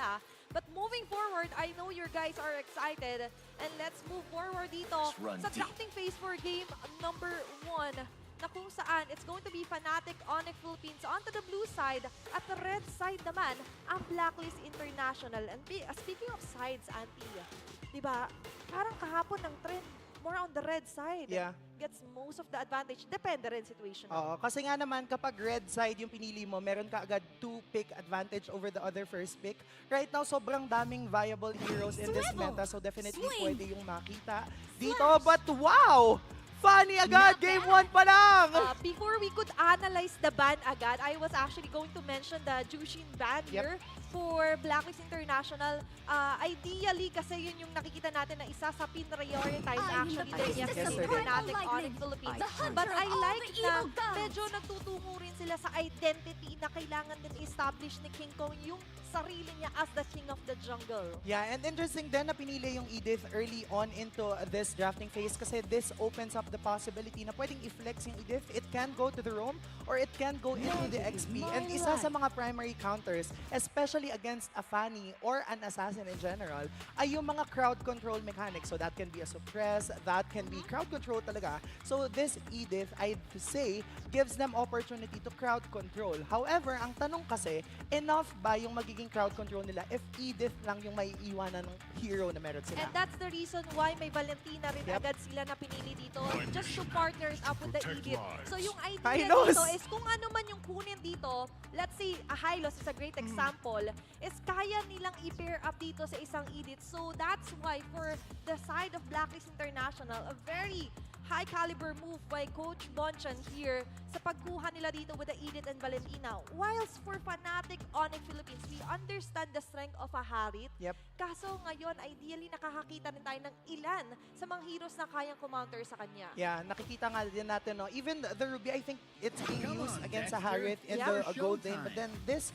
nila. But moving forward, I know you guys are excited. And let's move forward dito Let's run sa deep. drafting phase for game number 1 na kung saan it's going to be Fnatic Onyx Philippines onto the blue side. At the red side naman, ang Blacklist International. And speaking of sides, Auntie, di ba, parang kahapon ng trend, more on the red side. Yeah. Gets most of the advantage. Depende rin situation. Oo, kasi nga naman kapag red side yung pinili mo, meron ka agad 2-pick advantage over the other first pick. Right now, sobrang daming viable heroes in this Swivel! meta, so definitely Swing! pwede yung makita dito. But wow! Funny agad! Game 1 pa lang! Before we could analyze the ban agad, I was actually going to mention the Jushin ban here for Blacklist International. Ideally, kasi yun yung nakikita natin na isa sa pin-prioritize actually din yung Yes, sir. Fnatic Onyx Philippines. The hunter But I of all like the na evil gods. medyo nagtutungo rin sila sa identity na kailangan din establish ni King Kong yung sarili niya as the king of the jungle. Yeah, and interesting din na pinili yung Edith early on into this drafting phase kasi this opens up the possibility na pwedeng i-flex yung Edith. It can go to the roam or it can go into the XP. And isa sa mga primary counters, especially against a Fanny or an assassin in general, ay yung mga crowd control mechanics. So that can be a suppress, that can be crowd control talaga. So this Edith, I'd say, gives them opportunity to crowd control. However, ang tanong kasi, enough ba yung magiging crowd control nila if Edith lang yung may iwanan ng hero na meron sila? And that's the reason why may Valentina rin Yep. agad sila na pinili dito just to partners up with the Edith. So yung idea Hylos! dito is kung ano man yung kunin dito, let's say a Hylos is a great example, is kaya nilang i-pair up dito sa isang Edith. So that's why for the side of Blacklist International, a very high caliber move by Coach Bonchan here sa pagkuha nila dito with the Edith and Valentina. Whilst for Fnatic Onyx Philippines, we understand the strength of a Harit. Yep. Kaso ngayon, ideally, nakakakita rin tayo ng ilan sa mga heroes na kayang kumounter sa kanya. Yeah, nakikita nga din natin, no? Even the Ruby, I think it's being Come used on, against a Dexter. Harith in Yeah. the gold lane. But Showtime. then this,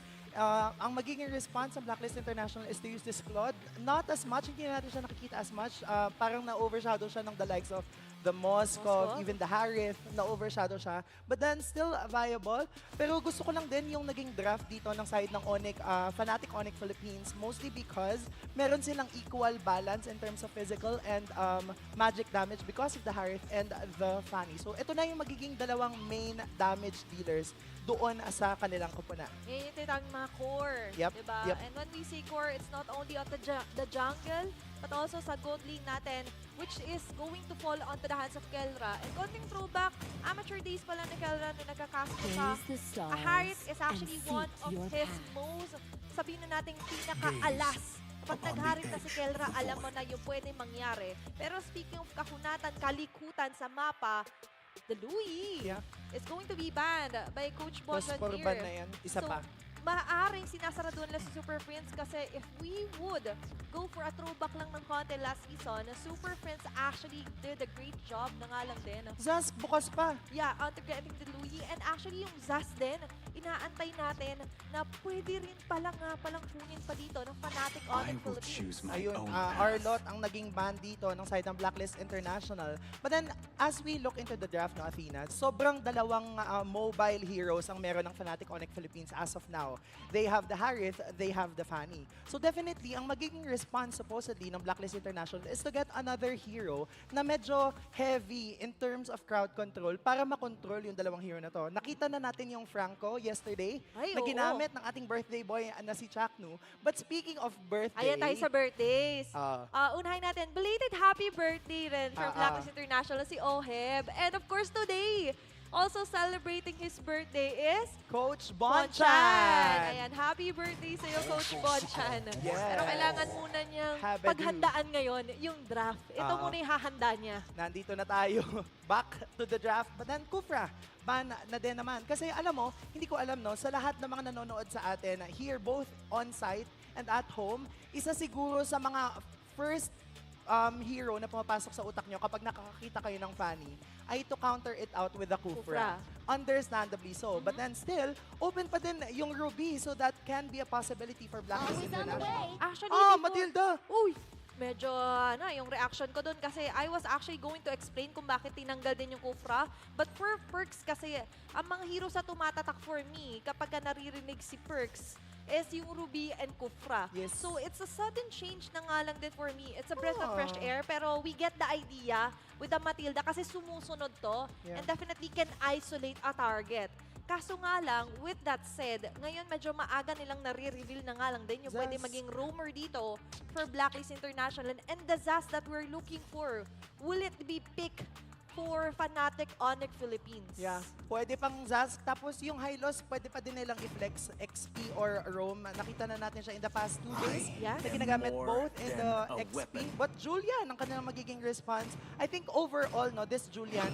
ang magiging response ng Blacklist International is to use this Claude. Not as much, hindi natin siya nakikita as much. Parang na-overshadow siya ng the likes of the Moskov, Moskov. even the Harith, na-overshadow siya. But then, still viable. Pero gusto ko lang din yung naging draft dito ng side ng Onyx, Fnatic Onyx Philippines, mostly because meron silang equal balance in terms of physical and magic damage because of the Harith and the Fanny. So, ito na yung magiging dalawang main damage dealers doon sa kanilang kupunan. Yan yung tinatawag mga core, Yep, diba? yep. And when we say core, it's not only on the jungle, but also sa gold lane natin, which is going to fall onto the hands of Kelra. And konting throwback, amateur days pala ni Kelra nung nagkakast sa Praise the stars a Harith is and actually seek one of your his path. most, sabihin na natin, pinaka-alas. Kapag nag-Harith na si Kelra, alam mo na yung pwede mangyari. Pero speaking of kahunatan, kalikutan sa mapa, the Louis Yeah. is going to be banned by Coach Bonchan Phosphor here. ban na yan. Isa So, pa. maaaring sinasara doon lang si Super Prince kasi if we would go for a throwback lang ng konti last season, Super Prince actually did a great job na nga lang din. Zaz, bukas pa. Yeah, onto getting the Louis. And actually yung Zaz din, inaantay natin na pwede rin palang kunin pa dito ng Fnatic I Onyx will Philippines. choose my Ayun, own path. Arlot ang naging ban dito ng side ng Blacklist International. But then, as we look into the draft, no, Athena, sobrang dalawang mobile heroes ang meron ng Fnatic Onyx Philippines as of now. They have the Harith, they have the Fanny. So definitely, ang magiging response supposedly ng Blacklist International is to get another hero na medyo heavy in terms of crowd control para makontrol yung dalawang hero na to. Nakita na natin yung Franco yesterday Ay, na oo. ginamit ng ating birthday boy na si Chaknu. But speaking of birthday, Ayan tayo sa birthdays. Ah. Unahin natin, belated happy birthday rin from Blacklist International si Oheb. And of course today, also celebrating his birthday is Coach Bonchan. Bonchan. Ayan, happy birthday sa'yo, Coach Bonchan. Yes. Pero kailangan muna niyang Have a do. paghandaan ngayon yung draft. Ito Ah. muna yung hahanda niya. Nandito na tayo. Back to the draft. But then, Kufra, ban na din naman. Kasi alam mo, hindi ko alam, no, sa lahat ng mga nanonood sa atin, here, both on-site and at home, isa siguro sa mga first hero na pumapasok sa utak nyo kapag nakakakita kayo ng Fanny ay to counter it out with the Kufra. Understandably so. But then still, open pa din yung Ruby, so that can be a possibility for Blacklist Always on the International. way. Actually, Ah, before- Matilda! Uy! Medyo, yung reaction ko doon kasi I was actually going to explain kung bakit tinanggal din yung Kufra. But for Perks kasi, ang mga heroes na tumatatak for me, kapag ka naririnig si Perks, is yung Ruby and Kufra. Yes. So it's a sudden change na nga lang din for me. It's a breath of fresh Ah. air, pero we get the idea with the Matilda kasi sumusunod to Yeah. and definitely can isolate a target. Kaso nga lang, with that said, ngayon medyo maaga nilang nare-reveal na nga lang din yung pwede Zaz. maging roamer dito for Blacklist International and the Zaz that we're looking for. Will it be pick for Fnatic Onyx Philippines? Yeah, pwede pang Zask. Tapos yung high loss, pwede pa din nilang i-flex XP or Roam. Nakita na natin siya in the past 2 days. Yeah. Na ginagamit More both in than the a XP. weapon. But Julian, ang kanilang magiging response. I think overall, no, this Julian,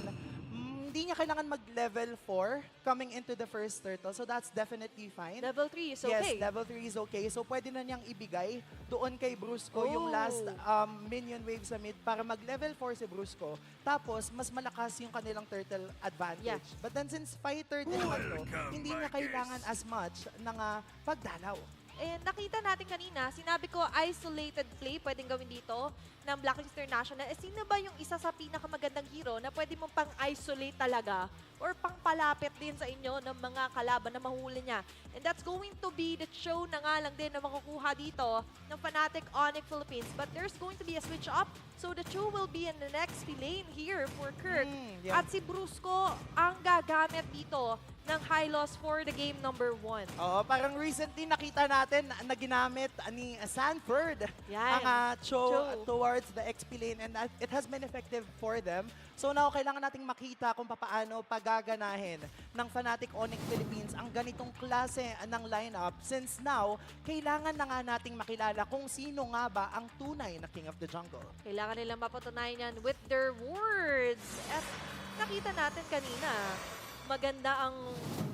hindi niya kailangan mag-level 4 coming into the first turtle. So that's definitely fine. Level 3 is Yes, okay. level 3 is okay. So pwede na niyang ibigay doon kay Brusco yung last Oh. minion wave sa mid para mag-level 4 si Brusco. Tapos, mas malakas yung kanilang turtle advantage. Yeah. But then since fighter din naman to, hindi niya kailangan as much ng pagdalaw. And nakita natin kanina, sinabi ko isolated play pwedeng gawin dito ng Blacklist International. Eh, sino ba yung isa sa pinakamagandang hero na pwede mong pang-isolate talaga or pang-palapit din sa inyo ng mga kalaban na mahuli niya? And that's going to be the show na nga lang din na makukuha dito ng Fnatic Onyx Philippines. But there's going to be a switch up. So the show will be in the next lane here for Kirk. Yeah. At si Brusco ang gagamit dito ng high loss for the game number 1. Oo, parang recently nakita natin na ginamit ni Sanford Yan. ang Cho Cho. towards the XP lane and it has been effective for them. So now, kailangan nating makita kung paano pagaganahin ng Fnatic Onyx Philippines ang ganitong klase ng lineup since now, kailangan na nga nating makilala kung sino nga ba ang tunay na King of the Jungle. Kailangan nilang mapatunayan yan with their words. At nakita natin kanina, maganda ang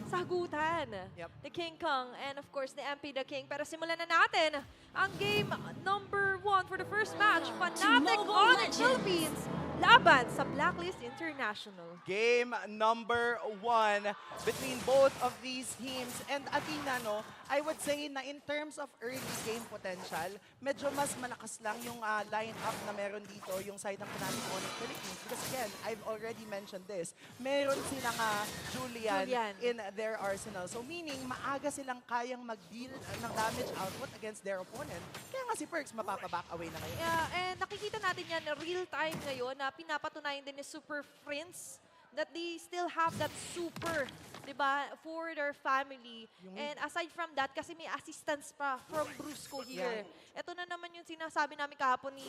sagutan Yep. ni King Kong and of course ni MP the King. Pero simulan na natin ang game number 1 for the first match. Fnatic Mobile Onyx Legends. Philippines laban sa Blacklist International. Game number 1 between both of these teams. And Athena, no, I would say na in terms of early game potential, medyo mas malakas lang yung lineup na meron dito, yung side ng Fnatic Onyx Philippines. Because again, I've already mentioned this, meron silang Julian Julian. in their arsenal. So meaning, maaga silang kayang mag-deal ng damage output against their opponent. Kaya nga si Perks mapapaback away na ngayon. Yeah, and nakikita natin yan real time ngayon na pinapatunayan din ni Super Friends that they still have that super, di ba, for their family. And aside from that, kasi may assistance pa from Brusco here. Ito na naman yung sinasabi namin kahapon ni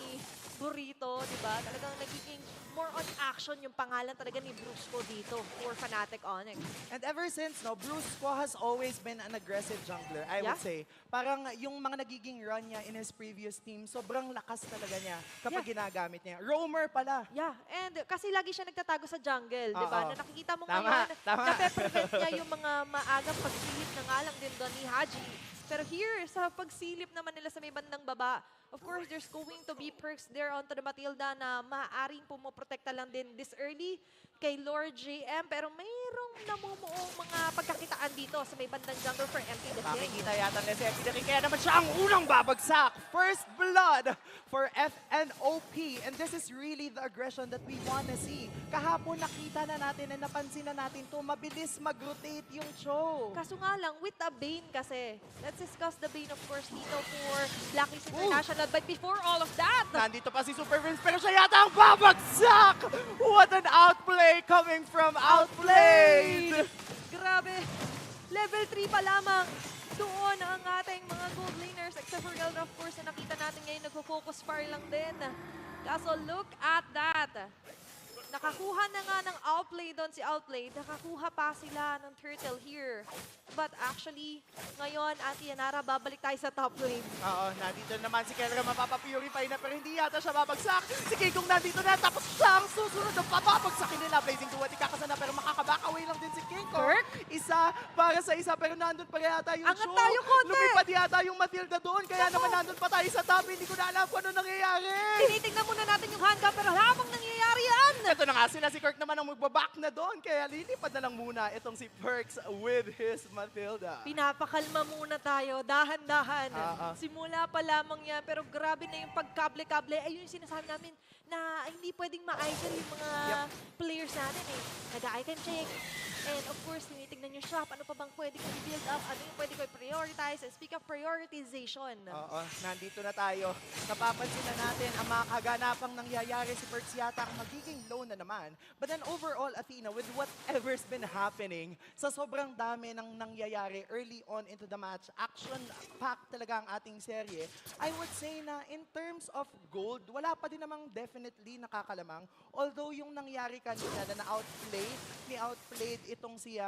Burrito, di ba? Talagang nagiging more on action yung pangalan talaga ni Brusco dito for Fnatic Onyx. And ever since, no, Brusco has always been an aggressive jungler, I would Yeah. say. Parang yung mga nagiging run niya in his previous team, sobrang lakas talaga niya kapag ginagamit niya. Roamer pala. Yeah, and kasi lagi siya nagtatago sa jungle, di ba? Oo. Na nakikita mo Tama, ngayon, tama. nape-prevent niya yung mga maagang pagsilip na nga lang din doon ni Haji. Pero here, sa pagsilip naman nila sa may bandang baba, of course, there's going to be perks there onto the Matilda na maaaring pumoprotekta lang din this early kay Lord JM. Pero mayroong namumuong mga pagkakitaan dito sa may bandang jungle for MP the King. Makikita yata ni si FP Daki, kaya naman siya ang unang babagsak. First blood for FNOP. And this is really the aggression that we wanna see. Kahapon nakita na natin and napansin na natin to, mabilis mag-rotate yung Cho. Kaso nga lang, with a Bane kasi. Let's discuss the Bane, of course, dito for Blacklist International. But before all of that, Nandito pa si Super Vince, pero siya yata ang babagsak! What an outplay coming from Outplayed! grabe, level 3 pa lamang. Doon ang ating mga gold laners, except for Elra, of course, na nakita natin ngayon, nagfo-focus fire lang din. Kaso look at that. Nakakuha na nga ng outplay doon si Outplay. Nakakuha pa sila ng turtle here. But actually, ngayon, Ate Yanara, babalik tayo sa top lane. Oo, nandito naman si Kelra, mapapapurify na, pero hindi yata siya babagsak. Si Kikong nandito na, tapos siya ang susunod na papabagsakin nila. Blazing Duwat, ikakasana, pero makakaback away lang din si Kikong. Kirk? Isa para sa isa, pero nandun pa yata yung Angat show. tayo konti! Lumipad yata yung Matilda doon, kaya Nako. naman nandun pa tayo sa top. Hindi ko na alam kung ano nangyayari. Tinitingnan muna natin yung handgun, pero habang nangyayari yan, Ito na nga sila, si Kirk naman ang magbaback na doon. Kaya lilipad na lang muna itong si Perks with his Matilda. Pinapakalma muna tayo, dahan-dahan. Simula pa lamang yan, pero grabe na yung pagkable-kable. Ayun yung sinasabi namin na hindi pwedeng ma-idle yung mga players natin eh. Nag-eye can check. And of course, tinitignan yung shop. Ano pa bang pwede ko i-build up? Ano yung pwede ko i-prioritize? And speak of prioritization. Oo, nandito na tayo. Napapansin na natin ang mga kaganapang nangyayari si Perks yata ang magiging low na naman. But then overall, Athena, with whatever's been happening, sa sobrang dami ng nangyayari early on into the match, action-packed talaga ang ating serye, I would say na in terms of gold, wala pa din namang definitely nakakalamang. Although yung nangyari kanina na outplayed itong si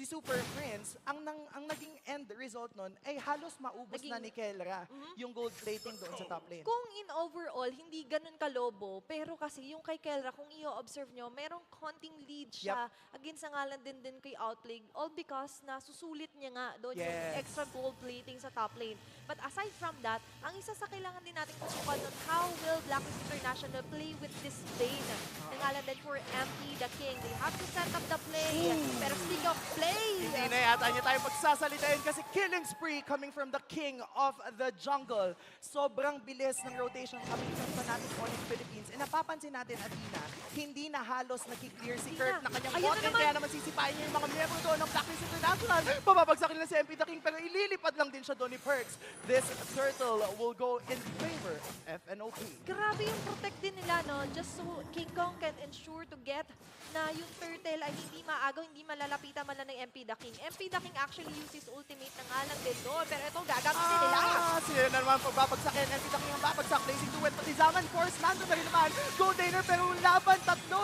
Super Prince, ang naging end result nun ay halos maubos na ni Kelra yung gold plating doon sa top lane. Kung in overall, hindi ganun kalobo, pero kasi yung kay Kelra, kung i-observe nyo, merong konting lead siya against ang ngalan din kay Outplay, all because nasusulit niya nga doon yung extra gold plating sa top lane. But aside from that, ang isa sa kailangan din natin pasukan nun, how will Blacklist International play with this lane? Ang ngalan din for MP the King. They have to set up the play. Pero speak of play, Hindi na yata niya tayo pagsasalitain kasi killing spree coming from the king of the jungle. Sobrang bilis ng rotation coming from Fnatic Onyx Philippines. E napapansin natin, Athena, hindi na halos nakiklear si Kirk na kanyang bot lane, kaya naman sisipain niya yung mga miyembro doon ng Blacklist International. Pababagsakin nila si MP the King pero ililipad lang din siya doon ni Perks. This turtle will go in favor of FNOP. Grabe yung protect din nila, no? Just so King Kong can ensure to get na yung turtle ay hindi maagaw, hindi malalapitan man lang ng MP the King. MP the King actually uses ultimate na nga lang din doon. Pero ito, gagamitin nila. Sila na naman pagbabagsakin. MP the King ang babagsak. Blazing Duet pati Zaman Force. Nandun na rin naman. Gold Laner pero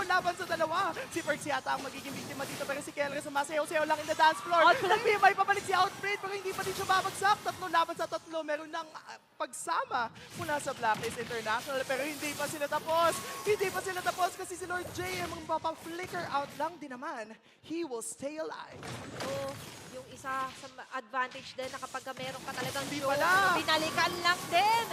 laban sa dalawa. Si Perks yata ang magiging biktima dito pero si Kelra sumasayaw-sayaw lang in the dance floor. Nag-PMI pabalik si Outbreak pero hindi pa din siya babagsak. 3 laban sa 3. Meron ng pagsama mula sa Blacklist International pero hindi pa sila tapos. Hindi pa sila tapos kasi si Lord JM ang flicker out lang din naman. He will stay alive. So, yung isa sa advantage din na kapag meron ka talagang Hindi show, pala. binalikan lang din.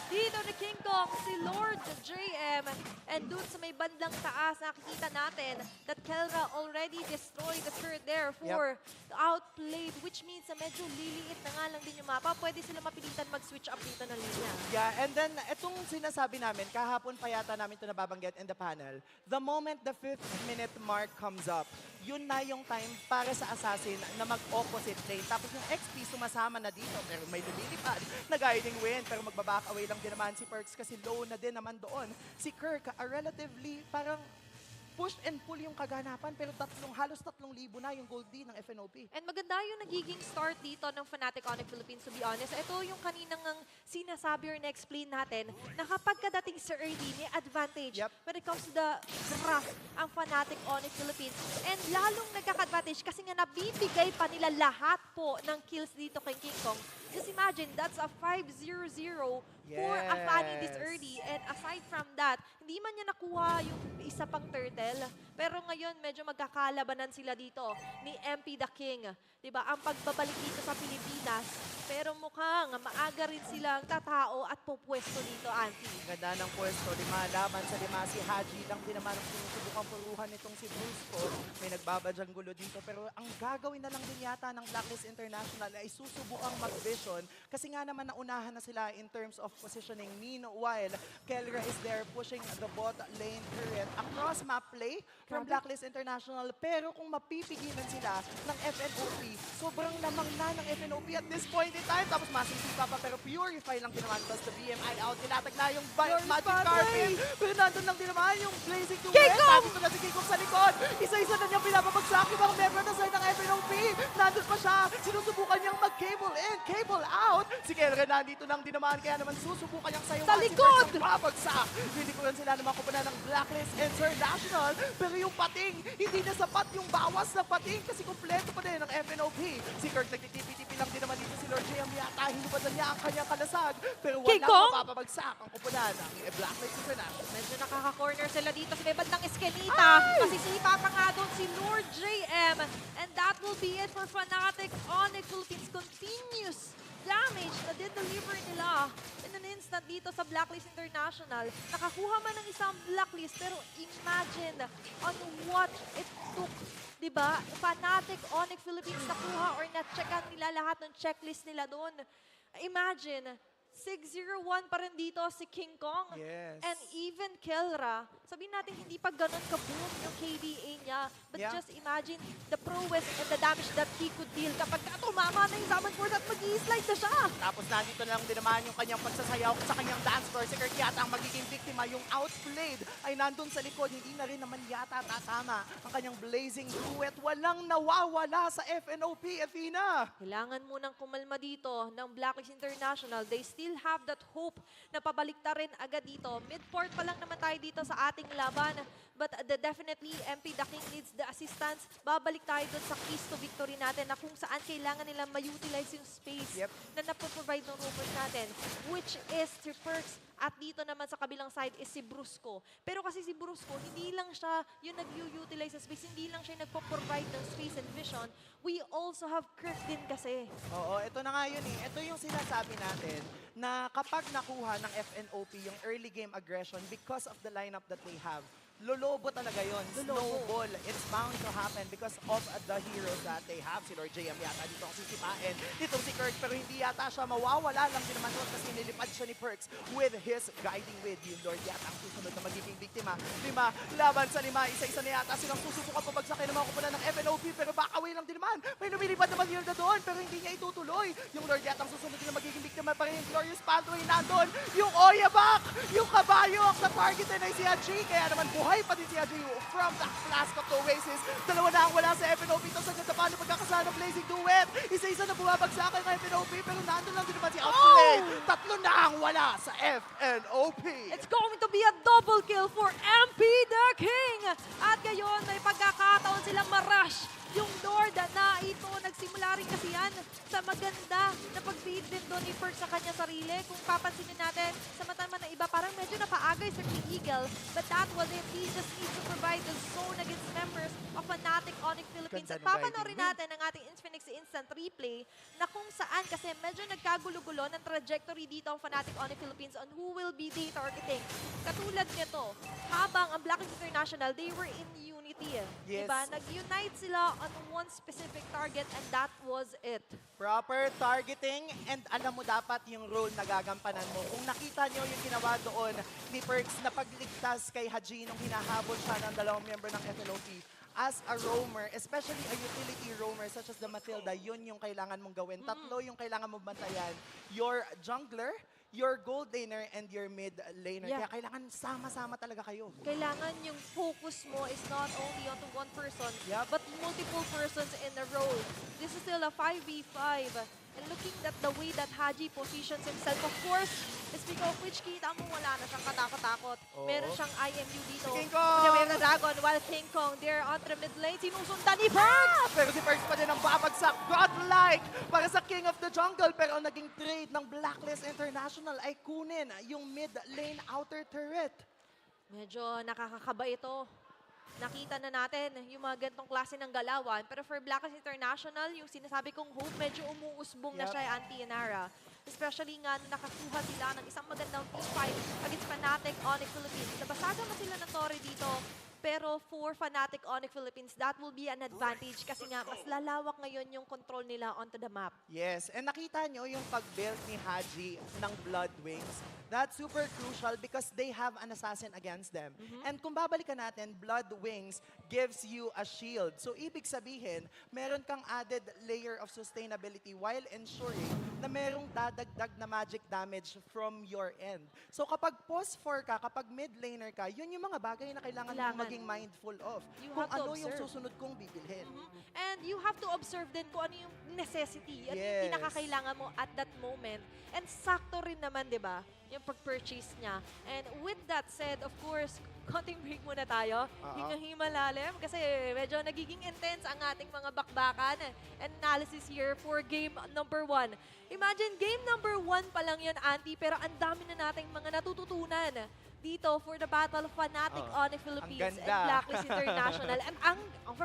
Dito ni King Kong, si Lord JM. And dun sa may bandang taas, nakikita natin that Kelra already destroyed the turret there for outplayed, which means na medyo liliit na nga lang din yung mapa. Pwede sila mapilitan mag-switch up dito ng linya. Yeah, and then itong sinasabi namin, kahapon pa yata namin ito nababanggit in the panel, the moment the 5th minute mark comes up, yun na yung time para sa Assassin na mag-opposite lane. Tapos yung XP sumasama na dito, pero may lumilipad na guiding win. Pero magbaback away lang din naman si Perks kasi low na din naman doon. Si Kirk, relatively parang push and pull yung kaganapan pero halos 3,000 na yung gold D ng FNOP. And maganda yung nagiging start dito ng Fnatic Onyx Philippines, to be honest. Ito yung kaninang sinasabi or na-explain natin na kapag kadating sa early, may advantage when it comes to the craft ang Fnatic Onyx Philippines. And lalong nagkaka-advantage kasi nga nabibigay pa nila lahat po ng kills dito kay King Kong. Just imagine, that's a 5-0-0 for a Fanny this early. And aside from that, hindi man niya nakuha yung isa pang turtle. Pero ngayon, medyo magkakalabanan sila dito ni MP the King. Diba? Ang pagbabalik dito sa Pilipinas. Pero mukhang maaga rin silang tatao at pupwesto dito, Auntie. Ganda ng pwesto, 5 laban sa 5. Si Haji lang din naman ang sinusubukang puruhan nitong si Brusco. May nagbabadyang gulo dito. Pero ang gagawin na lang din yata ng Blacklist International ay susubukang mag-vision. Kasi nga naman naunahan na sila in terms of positioning. Meanwhile, Kelra is there pushing the bot lane turret across map play from Blacklist International. Pero kung mapipigilan sila ng FNOP, sobrang lamang na ng FNOP at this point in time. Tapos masisipa pa pero Purify lang din naman. Tapos the BMI out. Tinatag na yung Magic Carpet. Pero nandun lang din naman yung Blazing Duet. Nandito na si King Kong sa likod. Isa-isa na niyang pinapabagsak yung mga member na side ng FNOP. Nandun pa siya. Sinusubukan niyang mag-cable in, cable out. Si Kelra nandito lang din naman. Kaya naman susubukan niyang sayo. Sa likod! Babagsak. Hindi ko lang sila naman kupunan ng Blacklist International. Pero yung pating, hindi na sapat yung bawas na pating kasi kumpleto pa din ng FNOP. Si Kirk nagtitipi-tipi lang din naman dito si Lord J.M. Yata, hinubad na niya ang kanyang kalasag. Pero walang mapapabagsak ang kupunan ng Blacklist International. Medyo nakaka-corner sila dito sa may bandang Eskelita. Kasi sipa pa nga doon si Lord JM. And that will be it for Fnatic Onyx Philippines. Continuous damage na i-deliver nila in an instant dito sa Blacklist International. Nakakuha man ng isang blacklist, pero imagine on what it took. Diba? Fnatic, Onyx Philippines nakuha or na-checkan nila lahat ng checklist nila doon. Imagine, 6-0-1 pa rin dito si King Kong. Yes. And even Kelra, sabihin natin hindi pa ganun ka-boom yung KDA niya. But Yeah. just imagine the prowess and the damage that he could deal kapag tumama na yung Summon Force at mag-i-slide na siya. Tapos nandito na lang din naman yung kanyang pagsasayaw sa kanyang dance floor. Si Kirk yata ang magiging biktima. Yung outplayed ay nandun sa likod. Hindi na rin naman yata tatama ang kanyang blazing duet. Walang nawawala sa FNOP, Athena. Kailangan munang kumalma dito ng Blacklist International. They still have that hope na pabalik ta rin agad dito. Mid-port pa lang naman tayo dito sa ating laban. But definitely, MP The King needs the assistance. Babalik tayo dun sa keys to victory natin na kung saan kailangan nilang ma-utilize yung space Yep. na napoprovide ng rumors natin, which is Triperks. At dito naman sa kabilang side is si Brusco. Pero kasi si Brusco, hindi lang siya yung nag-utilize sa space, hindi lang siya nagpo-provide ng space and vision. We also have Kirk din kasi. Oo, ito na nga yun eh. Ito yung sinasabi natin na kapag nakuha ng FNOP yung early game aggression because of the lineup that they have, lolobo talaga yun. Lolobo. Snowball. It's bound to happen because of the heroes that they have. Si Lord JM yata dito ang sisipain. Dito si Kirk, pero hindi yata siya mawawala lang din naman yun kasi nilipad siya ni Perks with his guiding with. Yung Lord yata ang susunod na magiging biktima. 5 laban sa 5. Isa-isa na yata silang susubukan pabagsakin ng mga kupunan ng FNOP, pero backaway lang din naman. May lumilipad naman yun na doon, pero hindi niya itutuloy. Yung Lord yata ang susunod na magiging biktima pa rin. Yung Glorious Pathway nandun. Yung Oyabak, yung kabayo, sa target na si Haji. Kaya naman buhay pa din si Haji from the Flask of the Oasis. Dalawa na ang wala sa FNOP. Ito sa ganda paano pagkakasana ng Blazing Duet. Isa-isa na bumabagsakan ng FNOP, pero nandun lang din naman si Outplay. Tatlo na ang wala sa FNOP. It's going to be a double kill for MP The King! At ngayon, may pagkakataon silang ma-rush yung Lord na ito. Nagsimula rin kasi yan sa maganda na pag-feed din doon ni Perk sa kanya sarili. Kung papansinin natin, sa mata naman ng iba, parang medyo napaagay sa King Eagle. But that was it. He just needs to provide the zone against members of Fnatic Onyx Philippines. Ganda At ng papanoorin guiding. natin ang ating Infinix Instant Replay na kung saan kasi medyo nagkagulo-gulo ng trajectory dito ang Fnatic Onyx Philippines on who will be the targeting. Katulad nito, habang ang Blacklist International, they were in unity. Yes. Diba? Nag-unite sila on one specific target and that was it. Proper targeting, and alam mo dapat yung role na gagampanan mo. Kung nakita nyo yung ginawa doon ni Perks na pagligtas kay Haji nung hinahabol siya ng dalawang member ng FNOP, as a roamer, especially a utility roamer such as the Matilda, yun yung kailangan mong gawin. Tatlo yung kailangan mong bantayan. Your jungler, your gold laner, and your mid laner. Yeah. Kaya kailangan sama-sama talaga kayo. Kailangan yung focus mo is not only onto one person, Yup. but multiple persons in a row. This is still a 5v5. And looking at the way that Haji positions himself, of course, speaking of which, kita mo wala na siyang katakot-takot. Oo. Meron siyang IMU dito. King Kong! The Wave of the Dragon, while King Kong, they're on the mid lane. Sinusundan ni Perks! Pero si Perks pa din ang babagsak. Godlike para sa King of the Jungle. Pero ang naging trade ng Blacklist International ay kunin yung mid lane outer turret. Medyo nakakakaba ito. Nakita na natin yung mga ganitong klase ng galawan. Pero for Blacklist International, yung sinasabi kong hope, medyo umuusbong na Yup. siya, Anti-Inara. Especially nga nung nakakuha sila ng isang magandang team fight against Fnatic Onyx Philippines. Nabasagan na sila ng Torre dito. Pero for Fnatic Onyx Philippines, that will be an advantage kasi nga mas lalawak ngayon yung control nila onto the map. Yes, and nakita nyo yung pag-build ni Haji ng Blood Wings. That's super crucial because they have an assassin against them. And kung babalikan natin, Blood Wings gives you a shield. So ibig sabihin, meron kang added layer of sustainability while ensuring na merong dadagdag na magic damage from your end. So kapag post 4 ka, kapag mid laner ka, yun yung mga bagay na kailangan mong Kailangan. maging mindful of. You Kung have to ano yung observe. susunod kong bibilhin. And you have to observe din kung ano yung necessity, ano yung Yes. pinakakailangan mo at that moment. And sakto rin naman, di ba, yung pag-purchase niya. And with that said, of course, konting break muna tayo. Hingang-himalalim kasi medyo nagiging intense ang ating mga bakbakan and analysis here for game number 1. Imagine, game number 1 pa lang yun, Auntie, pero ang dami na nating mga natututunan dito for the Battle of Fnatic Onyx Philippines and ganda. Blacklist International. And ang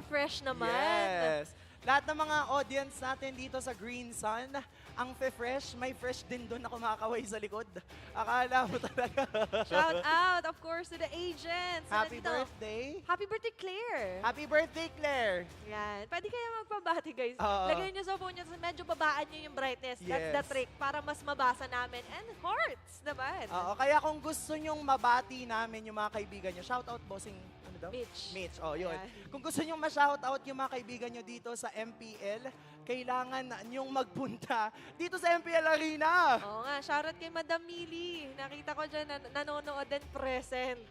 fresh naman. Yes. Lahat ng mga audience natin dito sa Green Sun ang fresh, may fresh din doon na kumakaway sa likod. Akala mo talaga. Shout out, of course, to the agents. Happy Nandito. birthday. Happy birthday, Claire. Happy birthday, Claire. Yan. Pwede kaya magpabati, guys. Oo. Lagay nyo sa phone nyo, medyo babaan nyo yung brightness. That's the Yes. trick para mas mabasa namin. And hearts naman. Oo, kaya kung gusto nyong mabati namin yung mga kaibigan nyo, shout out bossing, ano daw? Mitch. Mitch, oh yun. Ayan. Kung gusto nyong ma-shout out yung mga kaibigan nyo dito sa MPL, kailangan nyong magpunta dito sa MPL Arena. Oo nga, shoutout kay Madam Mili. Nakita ko dyan nanonood and present.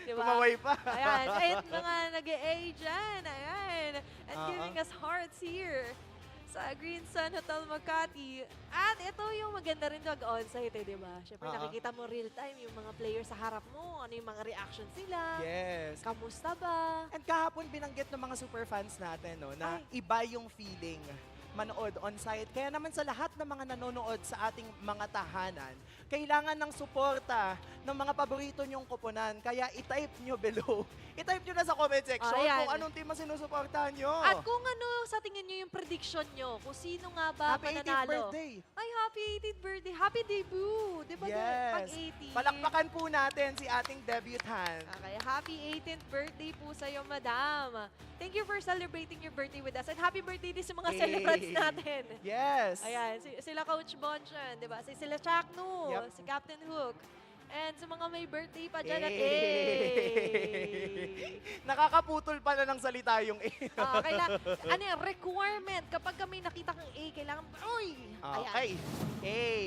Diba? Kumaway pa. Ayan, ayun mga nag-A dyan. Ayan. And Oo. giving us hearts here sa Green Sun Hotel Makati. At ito yung maganda rin mag-onsite, eh, di ba? Siyempre, Oo. nakikita mo real time yung mga players sa harap mo, ano yung mga reactions nila. Yes. Kamusta ba? And kahapon binanggit ng mga super fans natin no, na iba yung feeling manood on-site. Kaya naman sa lahat ng mga nanonood sa ating mga tahanan, kailangan ng suporta ng mga paborito nyong koponan. Kaya i-type nyo below. I-type nyo na sa comment section Ayan. kung anong team ang sinusuportahan nyo. At kung ano sa tingin nyo yung prediction nyo, kung sino nga ba Happy 18th mananalo. birthday. Ay, happy 18th birthday. Happy debut. Di ba? Pag Yes. 18. Palakpakan po natin si ating debutant. Okay, happy 18th birthday po sa'yo, madam. Thank you for celebrating your birthday with us. And happy birthday din sa mga Yay. celebrants natin. Yes. Ayan, sila Coach Bonchan, di ba? Sila Chakno, Yep. si Captain Hook. And sa mga may birthday pa dyan at Nakakaputol pala ng salita yung A. ano yan, requirement. Kapag may nakita kang A, kailangan, uy! Ayan. Okay. Hey.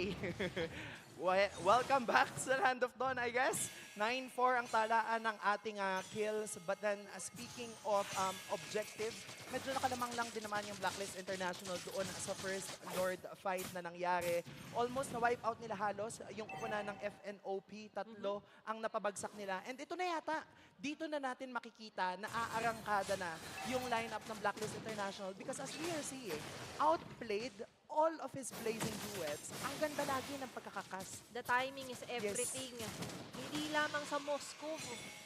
Welcome back sa Land of Dawn, I guess. 9-4 ang talaan ng ating kills. But then, speaking of objectives, medyo nakalamang lang din naman yung Blacklist International doon sa first Lord fight na nangyari. Almost na-wipe out nila halos yung kupuna ng FNOP. Tatlo ang napabagsak nila. And ito na yata, dito na natin makikita na aarangkada na yung lineup ng Blacklist International because as we are seeing, outplayed all of his blazing duets. Ang ganda lagi ng pagkakakas. The timing is everything. Hindi lamang sa Moscow.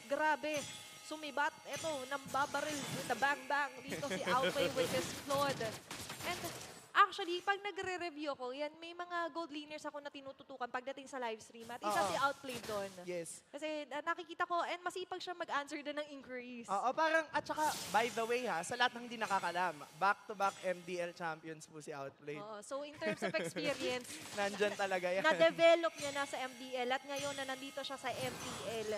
Grabe. Sumibat. Ito, nambabaril with the bang-bang. Dito si Outplay with his Claude. And actually, pag nagre-review ako, yan, may mga gold leaners ako na tinututukan pagdating sa live stream. At isa Oo. si Outplay doon. Yes. Kasi nakikita ko, and masipag siya mag-answer din ng inquiries. Oo, parang, at saka, by the way sa lahat ng hindi nakakalam, back-to-back MDL champions po si Outplay. Oo. So in terms of experience, Nandyan talaga yan. na-develop niya na sa MDL at ngayon na nandito siya sa MPL,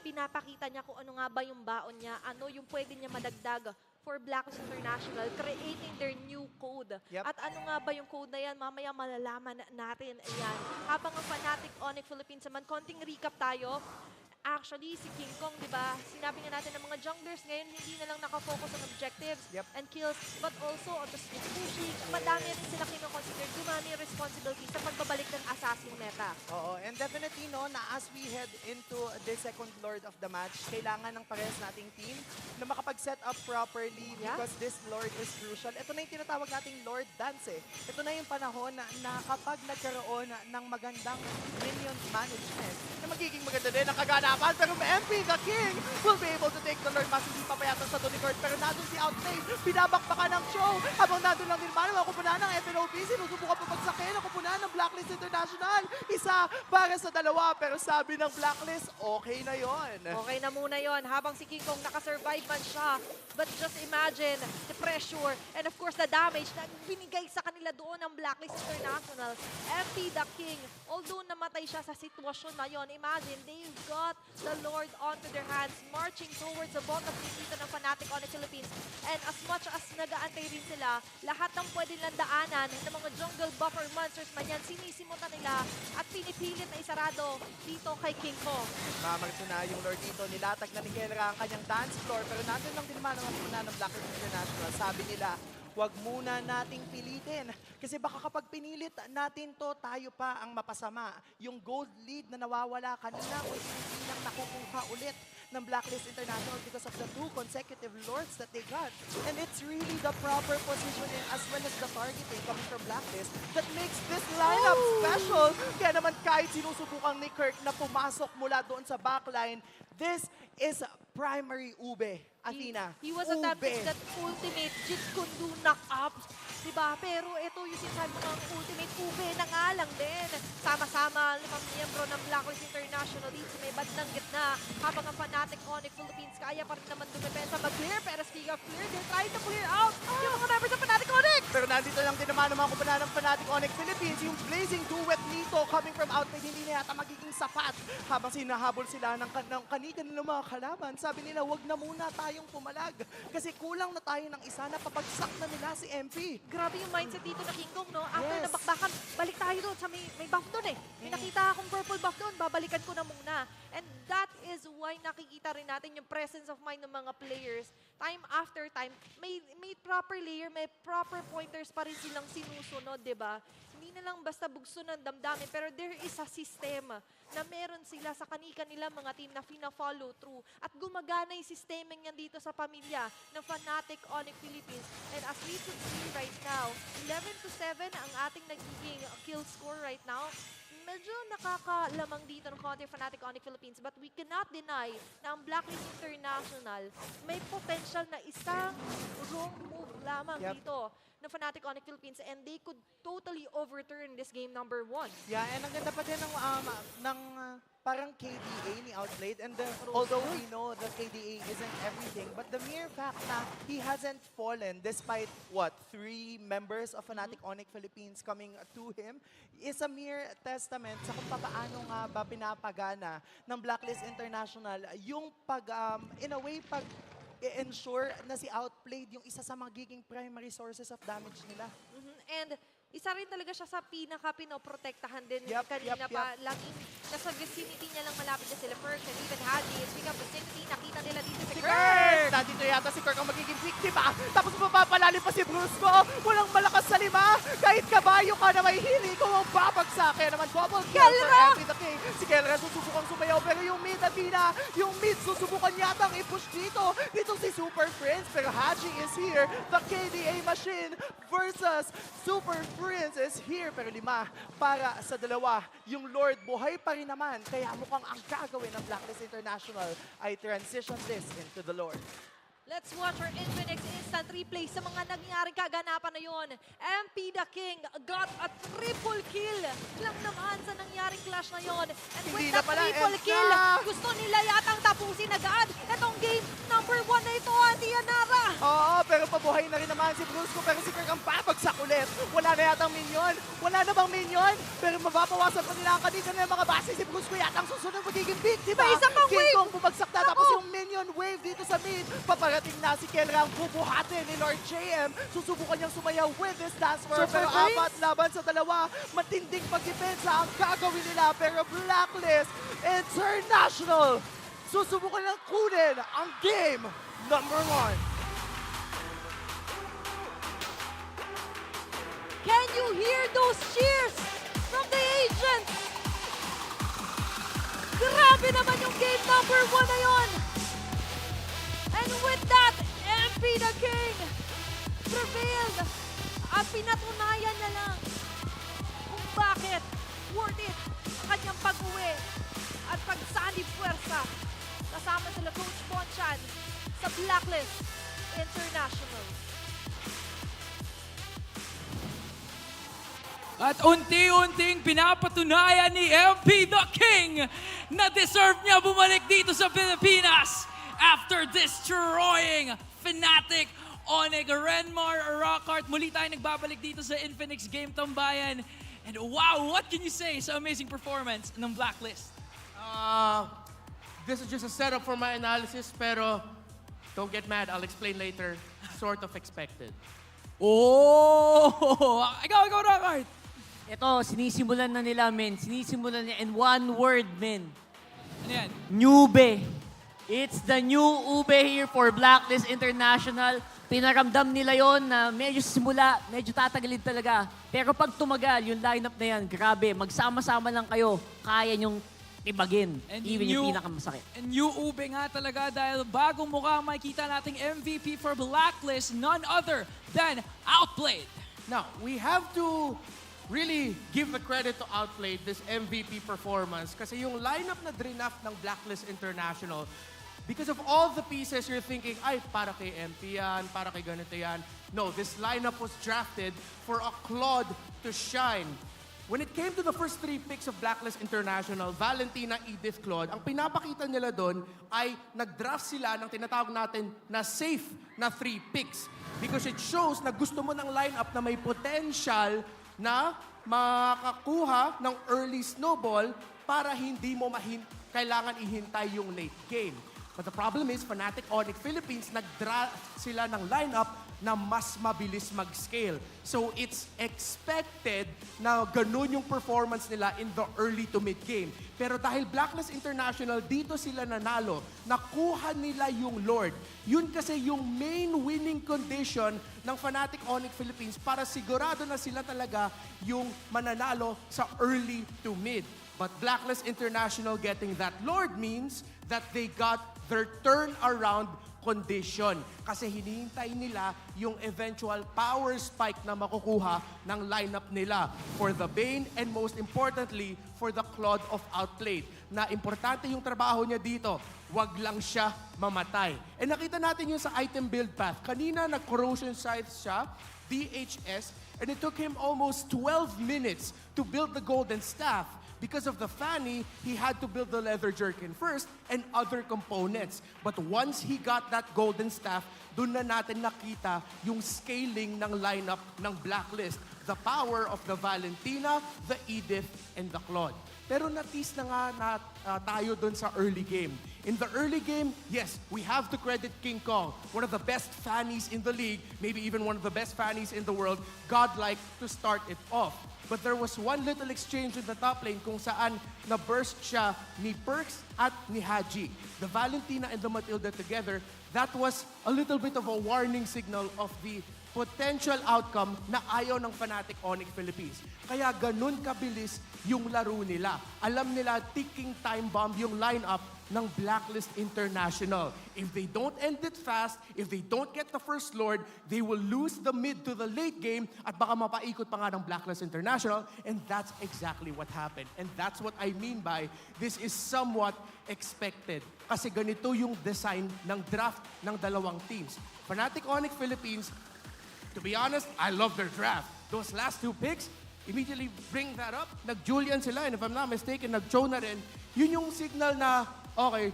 pinapakita niya kung ano nga ba yung baon niya, ano yung pwede niya madagdag for Blacklist International, creating their new code. Yep. At ano nga ba yung code na yan, mamaya malalaman natin. Ayan. Habang ang Fnatic Onyx Philippines naman, konting recap tayo. Actually, si King Kong, di ba, sinabi nga natin ng mga junglers ngayon, hindi na lang nakafocus on objectives Yep. and kills, but also on the split pushing. Madami rin sila kinoconsider, dumami yung responsibility sa pagbabalik ng assassin meta. Oo, and definitely no, na as we head into the second Lord of the match, kailangan ng parehas nating team na makapag-set up properly Yeah. because this Lord is crucial. Ito na yung tinatawag nating Lord Dance eh. Ito na yung panahon na kapag nagkaroon ng magandang minion management, na magiging maganda din ang kaganapan. Pero MP, the King, will be able to take the Lord. Mas hindi papayatan sa Tony Court, pero nandun si Outplay, binabakbakan ng show. Habang nandun lang din man, ang kupunan ng FNOP, sinusubukan pabagsakin ang kupunan ng Blacklist International. Isa para sa dalawa, pero sabi ng Blacklist, okay na yon. Okay na muna yon habang si King Kong nakasurvive man siya. But just imagine the pressure and of course the damage na binigay sa kanila doon ng Blacklist International. MP the King, although namatay siya sa sitwasyon na yon, imagine they've got the Lord onto their hands, marching towards the bottom lane dito ng Fnatic Onyx Philippines. And as much as nag-aantay rin sila, lahat ng pwede lang daanan ng mga jungle buffer monsters man yan, sinisimutan nila at pinipilit na isarado dito kay King Kong. Mamarso na yung Lord dito, nilatag na ni Kelra ang kanyang dance floor, pero nandun lang din naman ang kupunan ng Blacklist International. Sabi nila, huwag muna nating pilitin. Kasi baka kapag pinilit natin to, tayo pa ang mapasama. Yung gold lead na nawawala kanina, unti-unti nang nakukuha ulit ng Blacklist International because of the 2 consecutive lords that they got. And it's really the proper positioning as well as the targeting coming from Blacklist that makes this lineup special. Kaya naman kahit sinusubukan ni Kirk na pumasok mula doon sa backline, this is primary ube. Athena, He was ube. attempting that ultimate Jeet Kune Do knock up Diba? Pero ito yung sinasabi mo ng ultimate ube na nga lang din. Sama-sama 5 miyembro ng Blacklist International dito sa may bandang gitna. Habang ang Fnatic Onyx Philippines kaya pa rin naman dumepensa mag-clear. Pero speaking of clear, they're trying to clear out yung mga members ng Fnatic Onyx. Pero nandito lang din naman ang mga kumpanan ng Fnatic Onyx Philippines. Yung blazing duet nito coming from Outplay, hindi na yata magiging sapat. Habang sinahabol sila ng kanilang mga kalaban, sabi nila, wag na muna tayong pumalag. Kasi kulang na tayo ng isa, napapagsak na nila si MP. Grabe yung mindset dito na King Kong, no? After Yes. na bakbakan, balik tayo doon sa may buff doon eh. May nakita akong purple buff doon, babalikan ko na muna. And that is why nakikita rin natin yung presence of mind ng mga players. Time after time, may proper layer, may proper pointers pa rin silang sinusunod, di ba? Hindi na lang basta bugso ng damdamin, pero there is a system na meron sila sa kanika-nila mga team na fina-follow through. At gumagana yung systeming yan dito sa pamilya ng Fnatic Onyx Philippines. And as we can see right now, 11-7 ang ating nagiging kill score right now. Medyo nakakalamang dito ng konti Fnatic Onyx Philippines, but we cannot deny na ang Blacklist International may potential na isang wrong move lamang dito ng Fnatic Onyx Philippines, and they could totally overturn this game number 1. Yeah, and ang ganda pa din ng parang KDA ni Outplayed. And although we know that KDA isn't everything, but the mere fact na he hasn't fallen despite, 3 members of Fnatic Onyx Philippines coming to him is a mere testament sa kung paano nga ba pinapagana ng Blacklist International yung in a way, i-ensure na si Outplayed yung isa sa magiging primary sources of damage nila. And isa rin talaga siya sa pinaka-pinoprotektahan din Yup, kanina yup, pa. Laging nasa vicinity niya lang malapit na sila. First, and even Haji, speaking of vicinity, nakita nila dito si Kurt. Nandito yata si Kirk ang magiging biktima. Tapos mapapalalim pa si Brusco. Walang malakas sa 5. Kahit kabayo ka na may hili, ikaw ang babagsak. Kaya naman double kill for Kelra! Every the King. Si Kelra susubukang sumayaw, pero yung mid na Tina, yung mid susubukan yata ang i-push dito. Dito si Super Prince, pero Haji is here. The KDA machine versus Super Prince is here. Pero 5 para sa 2. Yung Lord buhay pa rin naman. Kaya mukhang ang gagawin ng Blacklist International ay transition this into the Lord. Let's watch our Infinix instant replay sa mga nangyaring kaganapan na yon. MP the King got a triple kill lang naman sa nangyaring clash na yon. And with Hindi that na pala, triple end kill, na. gusto nila yatang tapusin agad itong game number 1 na ito, Ate Yanara. Oo, pero pabuhay na rin naman si Brusco, pero si Kirk ang babagsak ulit. Wala na yatang minion. Wala na bang minion? Pero mababawasan pa nila ang kanina ng mga base. Si Brusco yatang susunod magiging biktima. May isa pang King wave. Kong bumagsak na, tapos Ako. yung minion wave dito sa mid. Paparating na si Kelra ang bubuhatin ni Lord JM. Susubukan niyang sumayaw with this dance floor. Super Pero Prince. 4 laban sa 2. Matinding pagdepensa ang gagawin nila. Pero Blacklist International susubukan nilang kunin ang game number 1. Can you hear those cheers from the agents? Grabe naman yung game number 1 na yon. And with that, MP the King prevailed. At pinatunayan na lang kung bakit worth it ang kanyang pag-uwi at pagsanib puwersa kasama sila Coach Bonchan sa Blacklist International. At unti-unting pinapatunayan ni MP the King na deserve niya bumalik dito sa Pilipinas after destroying Fnatic Onyx, Renmar, Rockhart. Muli tayo nagbabalik dito sa Infinix Game Tambayan. And wow, what can you say sa amazing performance ng Blacklist? This is just a setup for my analysis, pero don't get mad. I'll explain later. Sort of expected. Oh! Ikaw, Rockhart! Ito, sinisimulan na nila, men. Sinisimulan niya in one word, men. Ano yan? Newbe. It's the new Ube here for Blacklist International. Pinaramdam nila yon na medyo simula, medyo tatagalin talaga. Pero pag tumagal, yung lineup na yan, grabe, magsama-sama lang kayo, kaya nyong tibagin. Even yung pinakamasakit. And new ube nga talaga dahil bagong mukha ang makikita nating MVP for Blacklist, none other than Outplayed. Now, we have to really give the credit to Outplayed this MVP performance kasi yung lineup na draft ng Blacklist International, Because of all the pieces, you're thinking, ay, para kay MP yan, para kay ganito yan. No, this lineup was drafted for a Claude to shine. When it came to the first 3 picks of Blacklist International, Valentina, Edith, Claude, ang pinapakita nila doon ay nag-draft sila ng tinatawag natin na safe na 3 picks. Because it shows na gusto mo ng lineup na may potential na makakuha ng early snowball para hindi mo kailangan ihintay yung late game. But the problem is, Fnatic Onyx Philippines, nag-draft sila ng lineup na mas mabilis mag-scale. So it's expected na ganun yung performance nila in the early to mid-game. Pero dahil Blacklist International, dito sila nanalo. Nakuha nila yung Lord. Yun kasi yung main winning condition ng Fnatic Onyx Philippines para sigurado na sila talaga yung mananalo sa early to mid. But Blacklist International getting that Lord means that they got their turnaround condition. Kasi hinihintay nila yung eventual power spike na makukuha ng lineup nila for the Bane and most importantly, for the Claude of Outplayed. Na importante yung trabaho niya dito, wag lang siya mamatay. And nakita natin yun sa item build path. Kanina nag-corrosion scythe siya, DHS, and it took him almost 12 minutes to build the golden staff. Because of the Fanny, he had to build the leather jerkin first and other components. But once he got that golden staff, dun na natin nakita yung scaling ng lineup ng Blacklist. The power of the Valentina, the Edith, and the Claude. Pero natis na nga tayo dun sa early game. In the early game, yes, we have to credit King Kong, one of the best Fannies in the league, maybe even one of the best Fannies in the world, godlike to start it off. But there was one little exchange in the top lane kung saan na-burst siya ni Perks at ni Haji. The Valentina and the Matilda together, that was a little bit of a warning signal of the potential outcome na ayaw ng Fnatic Onyx Philippines. Kaya ganun kabilis yung laro nila. Alam nila, ticking time bomb yung lineup ng Blacklist International. If they don't end it fast, if they don't get the first Lord, they will lose the mid to the late game at baka mapaikot pa nga ng Blacklist International, and that's exactly what happened. And that's what I mean by this is somewhat expected. Kasi ganito yung design ng draft ng dalawang teams. Fnatic Onyx Philippines, to be honest, I love their draft. Those last 2 picks, immediately bring that up. Nag-Julian sila, and if I'm not mistaken, nag-Cho na rin. Yun yung signal na, okay,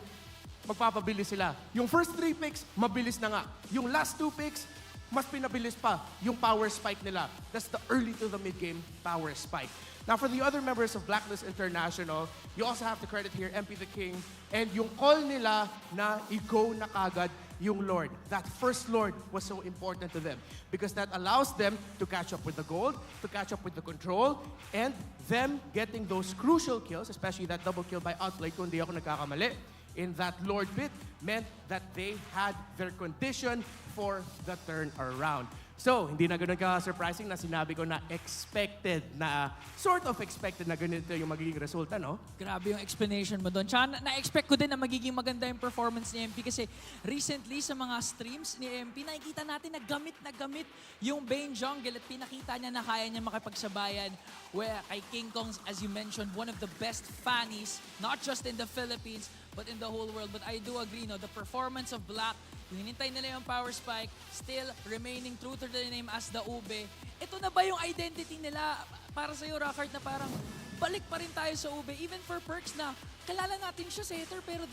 magpapabilis sila. Yung first 3 picks, mabilis na nga. Yung last 2 picks, mas pinabilis pa yung power spike nila. That's the early to the mid-game power spike. Now, for the other members of Blacklist International, you also have to credit here MP the King and yung call nila na i-go na kagad yung Lord. That first Lord was so important to them because that allows them to catch up with the gold, to catch up with the control, and them getting those crucial kills, especially that double kill by Outplay, kung di ako nagkakamali, in that Lord bit, meant that they had their condition for the turnaround. So, hindi na ganun ka-surprising na sinabi ko na expected na, sort of expected na ganito yung magiging resulta, no? Grabe yung explanation mo doon. Tsaka na-expect ko din na magiging maganda yung performance ni MP kasi recently sa mga streams ni MP, nakikita natin na gamit yung Bane Jungle at pinakita niya na kaya niya makipagsabayan kay King Kong, as you mentioned, one of the best Fannies, not just in the Philippines, but in the whole world. But I do agree, no, the performance of Black, hinintay nila yung power spike, still remaining true to the name as the Ube. Ito na ba yung identity nila para sa'yo, Rockart, na parang balik pa rin tayo sa Ube? Even for Perks na, kalala natin siya setter, pero